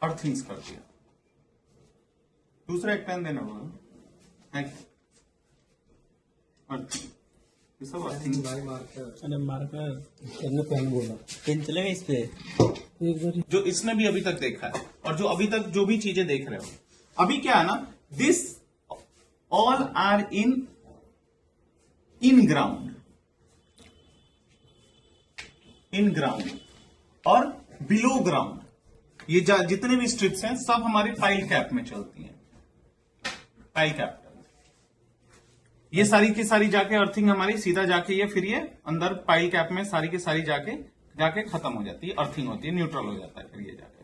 अर्थिंग्स कर दिया। दूसरा एक पेन देना होगा, अर्थिंग, ये सब अर्थिंग। मार्कर पेन बोला, पेन चलेगा इस पे। जो इसने भी अभी तक देखा है और जो अभी तक जो भी चीजें देख रहे हो, अभी क्या है ना, this all are in ground और बिलो ग्राउंड। ये जितने भी स्ट्रिप्स हैं सब हमारे पाइल कैप में चलती हैं, पाइल कैप। ये सारी की सारी जाके अर्थिंग हमारी सीधा जाके ये फिर ये अंदर पाइल कैप में सारी की सारी जाके खत्म हो जाती है, अर्थिंग होती है, न्यूट्रल हो जाता है, फिर ये जाके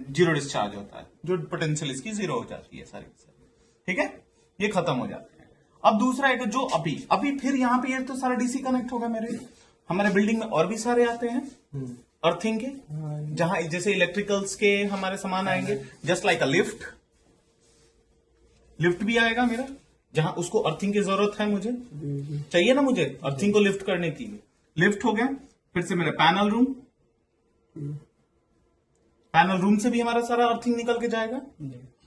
जीरो डिस्चार्ज होता है, जो पोटेंशियल इसकी जीरो हो जाती है सारी की सारी। ठीक है, ये खत्म हो जाते हैं। अब दूसरा एक जो अभी फिर यहाँ पे ये तो सारा डीसी कनेक्ट होगा मेरे। हमारे बिल्डिंग में और भी सारे आते हैं अर्थिंग के, जहां जैसे इलेक्ट्रिकल्स के हमारे सामान आएंगे, जस्ट लाइक अ लिफ्ट भी आएगा मेरा, जहां उसको अर्थिंग की जरूरत है, मुझे चाहिए ना, मुझे अर्थिंग को लिफ्ट करने के लिए। लिफ्ट हो गया, फिर से मेरा पैनल रूम से भी हमारा सारा अर्थिंग निकल के जाएगा।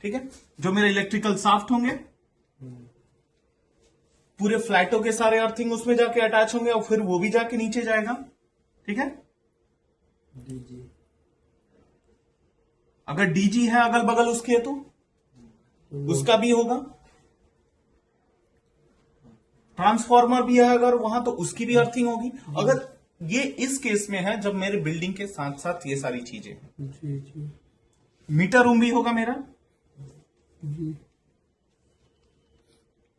ठीक है, जो मेरे इलेक्ट्रिकल शाफ्ट होंगे पूरे फ्लैटों के सारे अर्थिंग उसमें जाके अटैच होंगे और फिर वो भी जाके नीचे जाएगा। ठीक है, अगर डीजी है अगल बगल उसके तो उसका भी होगा, ट्रांसफार्मर भी है अगर वहां तो उसकी भी अर्थिंग होगी। अगर ये इस केस में है जब मेरे बिल्डिंग के साथ साथ ये सारी चीजें हैं। मीटर रूम भी होगा मेरा,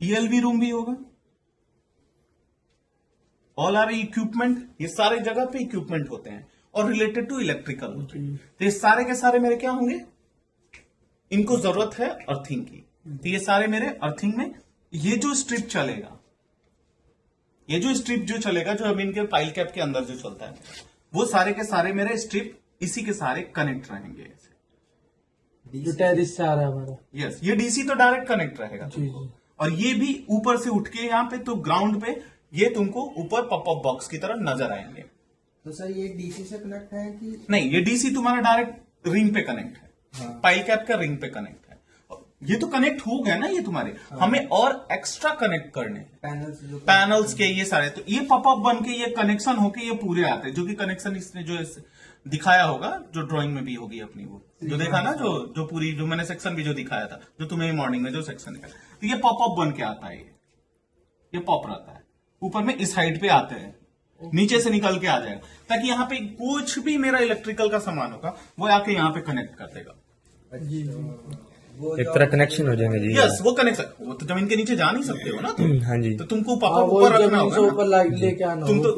ईएलवी रूम भी होगा, ऑल आर इक्विपमेंट, ये सारे जगह पे इक्विपमेंट होते हैं और रिलेटेड टू इलेक्ट्रिकल। तो ये सारे के सारे मेरे क्या होंगे, इनको जरूरत है अर्थिंग की, तो ये सारे मेरे अर्थिंग में। ये जो स्ट्रिप चलेगा, ये जो स्ट्रिप जो चलेगा, जो अमीन के पाइल कैप के अंदर जो चलता है, वो सारे के सारे मेरे स्ट्रिप इसी के सारे कनेक्ट रहेंगे इससे आ रहा है हमारा। यस, ये डीसी तो डायरेक्ट कनेक्ट रहेगा और ये भी ऊपर से उठ के यहाँ पे तो ग्राउंड पे ये तुमको ऊपर पॉपअप बॉक्स की तरह नजर आएंगे। तो सर ये डीसी से कनेक्ट है कि नहीं, ये डीसी तुम्हारा डायरेक्ट रिंग पे कनेक्ट है। हाँ। पाइल कैप का रिंग पे कनेक्ट है, ये तो कनेक्ट हो गया ना ये तुम्हारे। हाँ। हमें और एक्स्ट्रा कनेक्ट करने पैनल्स के ये सारे, तो ये पॉपअप बन के ये कनेक्शन होके ये पूरे आते हैं, जो कि कनेक्शन इसने जो दिखाया होगा, जो ड्राइंग में भी होगी अपनी, वो जो देखा ना, जो पूरी जो मैंने सेक्शन भी जो दिखाया था, जो तुम्हें मॉर्निंग में जो सेक्शन दिखाया, तो ये पॉपअप बन के आता है, ये पॉप रहता है ऊपर में, इस हाइट पे आते हैं, नीचे से निकल के आ जाएगा, ताकि यहाँ पे कुछ भी मेरा इलेक्ट्रिकल का सामान होगा वो आके यहाँ पे कनेक्ट कर देगा। एक तरह कनेक्शन हो जाएंगे जी। यस, वो कनेक्शन, वो तो जमीन के नीचे जा नहीं सकते हो ना तुम। हाँ जी, तो तुमको पॉपअप ऊपर रखना होगा, ऊपर लाइट लेके आना। तुम तो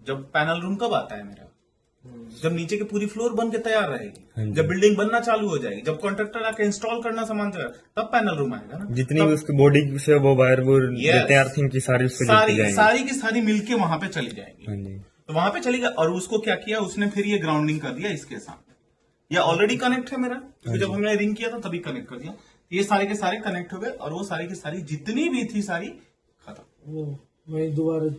जब पैनल रूम कब आता है मेरा, जब नीचे की पूरी फ्लोर बन के तैयार रहेगी, जब बिल्डिंग बनना चालू हो जाएगी, जब कॉन्ट्रैक्टर आके इंस्टॉल करना सामान चलेगा, तब पैनल रूम आएगा ना। जितनी भी उसकी बॉडी से वो वायर वो देते हैं अर्थिंग की, सारी उसको सारी की सारी मिलके वहां पे चली जाएंगी। तो वहां पे चली गई और उसको क्या किया उसने, फिर ये ग्राउंडिंग कर दिया इसके साथ। ये ऑलरेडी कनेक्ट है मेरा, क्योंकि जब हमने रिंग किया था तभी कनेक्ट कर दिया। ये सारे के सारे कनेक्ट हो गए और वो सारी की सारी जितनी भी थी सारी खत्म, दोबारा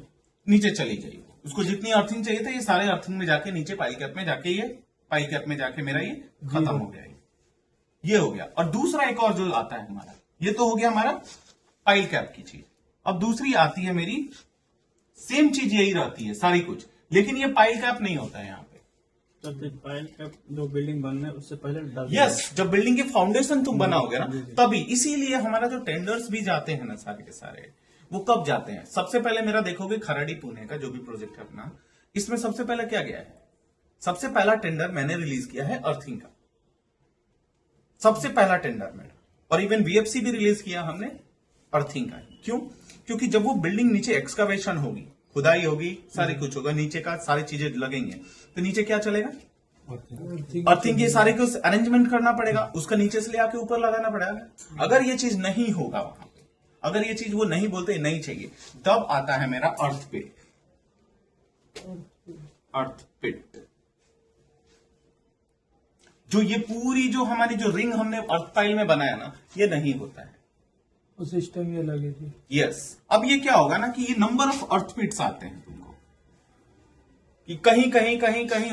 नीचे चली गई। उसको जितनी अर्थिंग चाहिए था ये सारे अर्थिंग में जाके नीचे पाइल कैप में जाके, ये पाइल कैप में जाके मेरा ये खत्म हो गया, ये हो गया। और दूसरा एक और जो आता है हमारा, ये तो हो गया हमारा पाइल कैप की चीज। अब दूसरी आती है मेरी, सेम चीज यही रहती है सारी कुछ, लेकिन ये पाइल कैप नहीं होता है यहाँ पे। पाइल कैप जो बिल्डिंग बनने उससे पहले, यस, जब बिल्डिंग की फाउंडेशन तुम बनाओगे ना तभी, इसीलिए हमारा जो टेंडर्स भी जाते हैं ना सारे के सारे, वो कब जाते हैं, सबसे पहले मेरा देखोगे खराड़ी पुणे का जो भी प्रोजेक्ट है अपना, इसमें सबसे पहले क्या गया है, सबसे पहला टेंडर मैंने रिलीज किया है अर्थिंग का, सबसे पहला टेंडर मेरा। और इवन वीएफसी भी रिलीज किया हमने अर्थिंग का। क्यों? क्योंकि जब वो बिल्डिंग नीचे एक्सकावेशन होगी, खुदाई होगी, सारी कुछ होगा, नीचे का सारी चीजें लगेंगे, तो नीचे क्या चलेगा, अर्थिंग के सारे को अरेंजमेंट करना पड़ेगा, उसका नीचे से ले आके ऊपर लगाना पड़ेगा। अगर ये चीज नहीं होगा वहां पे, अगर ये चीज वो नहीं बोलते नहीं चाहिए, तब आता है मेरा अर्थ पिट। जो ये पूरी जो हमारी जो रिंग हमने अर्थ पाइल में बनाया ना, ये नहीं होता है, वो सिस्टम ये लगे थी। यस, अब ये क्या होगा ना कि ये नंबर ऑफ अर्थ पिट्स आते हैं तुमको, कि कहीं कहीं कहीं कहीं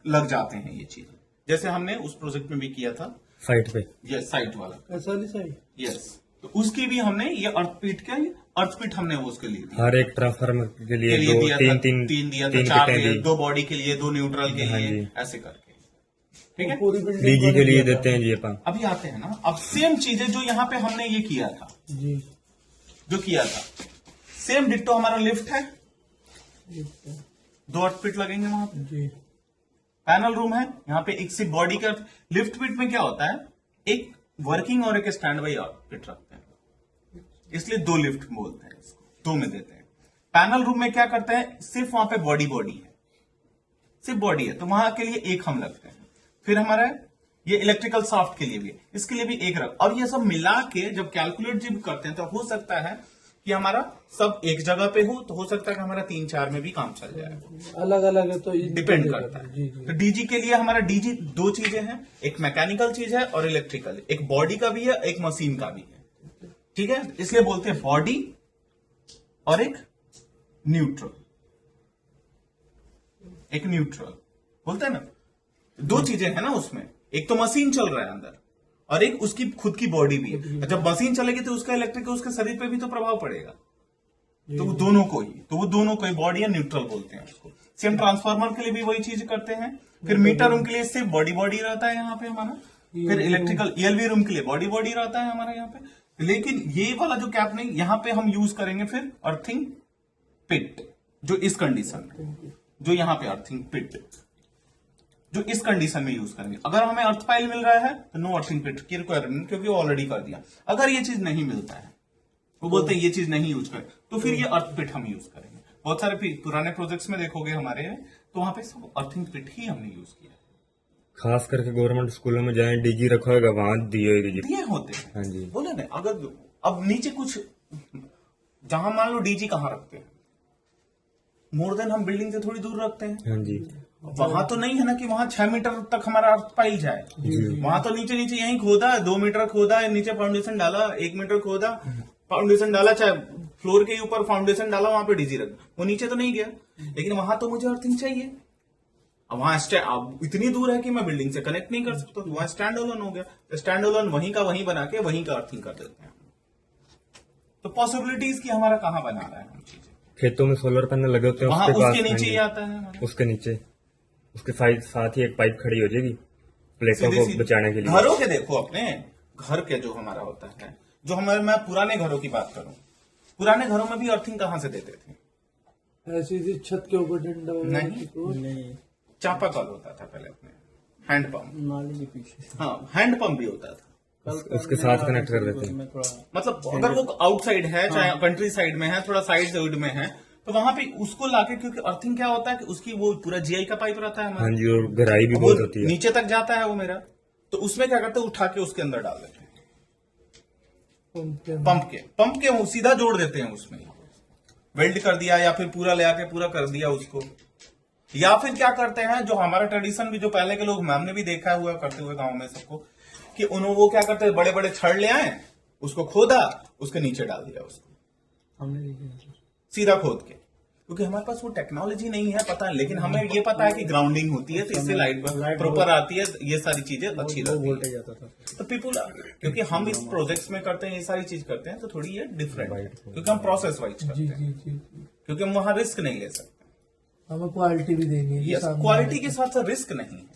लग जाते हैं ये चीज, जैसे हमने उस प्रोजेक्ट में भी किया था, साइट पे। ये साइट वाला, ऐसा नहीं सही। यस, तो उसकी भी हमने ये अर्थपीट हमने वो उसके लिए दी, हर एक ट्रांसफार्मर के लिए के लिए दो दिया तीन था, तीन तीन दिया था, तीन चार किटें दिए, दी। 2 बॉडी के लिए, 2 न्यूट्रल के हाँ लिए, जी। ऐसे करके, ठीक है। पूरी बिल्डिंग डीजी के लिए देते हैं जी अपन। अभी आते हैं ना, अब सेम चीजें जो यहाँ पे हमने ये किया था, जी जो किया था सेम डिट्टो हमारा लिफ्ट है, 2 अर्थपीट लगेंगे वहां पे, जी पैनल रूम है, यहाँ पे एक सिर्फ बॉडी का। लिफ्ट पिट में क्या होता है, एक वर्किंग और एक स्टैंड बाई पिट रखते हैं, इसलिए 2 लिफ्ट बोलते हैं इसको, 2 में देते हैं। पैनल रूम में क्या करते हैं, सिर्फ वहां पे बॉडी है, सिर्फ बॉडी है, तो वहां के लिए एक हम लगते हैं। फिर हमारा ये इलेक्ट्रिकल सॉफ्ट के लिए भी, इसके लिए भी एक रख, और ये सब मिला के जब कैलकुलेट जब करते हैं तो हो सकता है कि हमारा सब एक जगह पे हो, तो हो सकता है कि हमारा 3-4 में भी काम चल जाए, अलग अलग है तो डिपेंड करता है। जी जी तो डीजी के लिए हमारा डीजी 2 चीजें हैं, एक मैकेनिकल चीज है और इलेक्ट्रिकल, एक बॉडी का भी है, एक मशीन का भी है, ठीक है। इसलिए बोलते हैं बॉडी और एक न्यूट्रल, एक न्यूट्रल बोलते हैं ना। 2 चीजें हैं ना उसमें, एक तो मशीन चल रहा है अंदर और एक उसकी खुद की बॉडी भी है। जब मशीन चलेगी तो उसका इलेक्ट्रिक उसके शरीर पे भी तो प्रभाव पड़ेगा, तो वो दोनों को ही बॉडी या न्यूट्रल बोलते हैं उसको। सेम ट्रांसफार्मर के लिए भी वही चीज करते हैं। फिर मीटर रूम के लिए सिर्फ बॉडी रहता है यहाँ पे हमारा, फिर इलेक्ट्रिकल ईएलवी रूम के लिए बॉडी रहता है हमारा यहाँ पे। लेकिन ये वाला जो कैप नहीं, यहाँ पे हम यूज करेंगे फिर अर्थिंग पिट, जो इस कंडीशन में, जो यहाँ पे अर्थिंग पिट जो इस कंडीशन में यूज करेंगे। अगर हमें अर्थ फाइल मिल रहा है तो नो अर्थिंग पिट की रिक्वायरमेंट, क्योंकि वो ऑलरेडी कर दिया। अगर ये चीज नहीं मिलता है, वो बोलते हैं ये चीज नहीं यूज करें, तो फिर ये अर्थ पिट हम यूज करेंगे। बहुत सारे पुराने प्रोजेक्ट्स में देखोगे हमारे, तो वहां पे सब अर्थिंग पिट ही हमने यूज किया। खास करके गवर्नमेंट स्कूलों में जाए डीजी रखा होगा, वहां दिए होते हैं। हाँ जी। बोले ना, अगर अब नीचे कुछ, जहां मान लो डीजी कहाँ रखते हैं, मोर देन हम बिल्डिंग से थोड़ी दूर रखते हैं। हाँ जी। वहां तो नहीं है ना कि वहां 6 मीटर तक हमारा अर्थ पाइल जाए, वहां तो नीचे यहीं खोदा, 2 मीटर खोदा, नीचे फाउंडेशन डाला, 1 मीटर खोदा, फाउंडेशन डाला, चाहे फ्लोर के ऊपर फाउंडेशन डाला, वहां पे डीजी रख, वो नीचे तो नहीं गया। लेकिन वहां तो मुझे अर्थिंग चाहिए। अब वहां अब इतनी दूर है कि मैं बिल्डिंग से कनेक्ट नहीं कर सकता, तो वहां स्टैंड अलोन हो गया, तो स्टैंड अलोन वहीं का वहीं बना के वहीं का अर्थिंग कर देते हैं। तो पॉसिबिलिटीज की हमारा कहाँ बना रहा है हम चीजें, खेतों में सोलर पैनल लगे होते हैं, वहां उसके उसके पास। नीचे हाँ ही जी। आता है हमारा। उसके नीचे, उसके साथ ही एक पाइप खड़ी हो जाएगी प्लेटों सीधे को सीधे बचाने के लिए। घरों के देखो, अपने घर के जो हमारा होता है, जो हमारे, मैं पुराने घरों की बात करूं, पुराने घरों में भी अर्थिंग कहाँ से देते थे? ऐसी थी छत के ऊपर डंडा वगैरह नहीं। तो नहीं, चापा कल होता था पहले अपने, हैंड पंप, नाली के पीछे हाँ हैंड पंप भी होता था। उसके साथ कनेक्ट कर देते हैं। में थोड़ा मतलब अगर वो आउटसाइड है, चाहे कंट्री साइड में है, थोड़ा साइड में है, तो वहां पे उसको लाके, क्योंकि अर्थिंग क्या होता है कि उसकी वो पूरा जीआई का पाइप रहता है हमारा, हाँ जी, और गहराई भी वो बहुत होती है। नीचे तक जाता है वो मेरा, तो उसमें क्या करते हैं, उठा के उसके अंदर डाल देते हैं, पंप के वो सीधा जोड़ देते हैं उसमें, वेल्ड कर दिया या फिर पूरा ले आके पूरा कर दिया उसको। या फिर क्या करते हैं, जो हमारा ट्रेडिशन भी, जो पहले के लोग, हमने भी देखा हुआ करते हुए गांव में सबको, कि उन्होंने वो क्या करते हैं, बड़े बड़े छड़ ले आए, उसको खोदा, उसके नीचे डाल दिया उसको, हमने देखा सीधा खोद के, क्योंकि हमारे पास वो टेक्नोलॉजी नहीं है, पता है, लेकिन हमें ये पता है कि ग्राउंडिंग होती है, तो इससे लाइट प्रॉपर आती है, ये सारी चीजें अच्छी लगती है। जाता था। तो पीपुल, क्योंकि हम इस प्रोजेक्ट्स में करते हैं, ये सारी चीज करते हैं, तो थोड़ी ये डिफरेंट है, क्योंकि हम प्रोसेस वाइज करते जी हैं, जी जी जी। क्योंकि हम वहां रिस्क नहीं ले सकते। हमें क्वालिटी भी देनी है। यस, क्वालिटी के साथ साथ रिस्क नहीं है,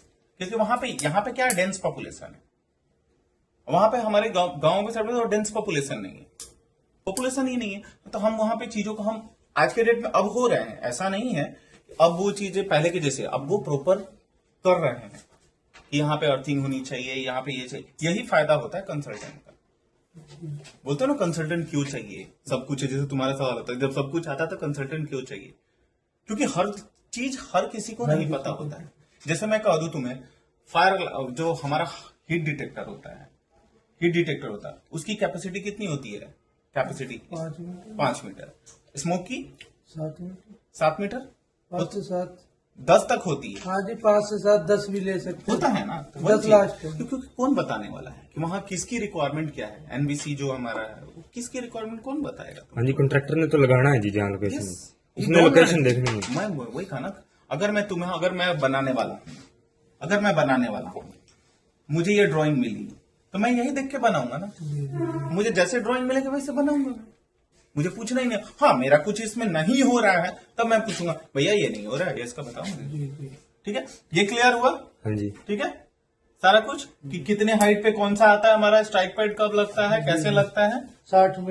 क्योंकि वहां पे, यहाँ पे क्या है, डेंस पॉपुलेशन है, वहां पे हमारे गांव में सब डेंस पॉपुलेशन नहीं है, पॉपुलेशन ही नहीं है, तो हम वहां पे चीजों को, हम आज के डेट में अब हो रहे हैं, ऐसा नहीं है अब वो चीजें पहले के जैसे, अब वो प्रॉपर कर रहे हैं कि यहाँ पे अर्थिंग होनी चाहिए, यहाँ पे ये चाहिए। यही फायदा होता है कंसल्टेंट का। बोलते हो ना, कंसल्टेंट क्यों चाहिए, सब कुछ है, जैसे तुम्हारा सवाल होता है, जब सब कुछ आता है तो कंसल्टेंट क्यों चाहिए, क्योंकि हर चीज हर किसी को नहीं पता होता है। जैसे मैं कह दूं तुम्हें, फायर, जो हमारा हीट डिटेक्टर होता है, उसकी कैपेसिटी कितनी होती है, कैपेसिटी 5 मीटर, स्मोक की 7 मीटर, 7 मीटर, 5 से 7, 10 तक होती है, हाँ जी 5 से 7, 10 भी ले सकते होता है ना, तो वही 10 चीज। लास्ट है। क्योंकि कौन बताने वाला है कि वहां किसकी रिक्वायरमेंट क्या है, एनबीसी जो हमारा है, वो किसकी रिक्वायरमेंट कौन बताएगा? हाँ जी, कॉन्ट्रैक्टर ने तो लगाना है जी जहाँ लोकेशन, Yes, उसने लोकेशन देखनी है। मैं वही कहा ना, अगर मैं बनाने वाला हूँ, अगर मैं बनाने वाला हूं, मुझे ये ड्राइंग मिली, तो मैं यही देख के बनाऊंगा ना। मुझे जैसे ड्राइंग मिलेगी वैसे बनाऊंगा मैं। मुझे पूछना ही नहीं। हाँ, मेरा कुछ इसमें नहीं हो रहा है तब मैं पूछूंगा, भैया ये नहीं हो रहा है, ये इसका बताओ मुझे। ठीक है, ये क्लियर हुआ? हाँ जी। ठीक है, सारा कुछ कि कितने हाइट पे कौन सा आता है हमारा, स्ट्राइक पैड कब लगता है, कैसे लगता है। 60 मीटर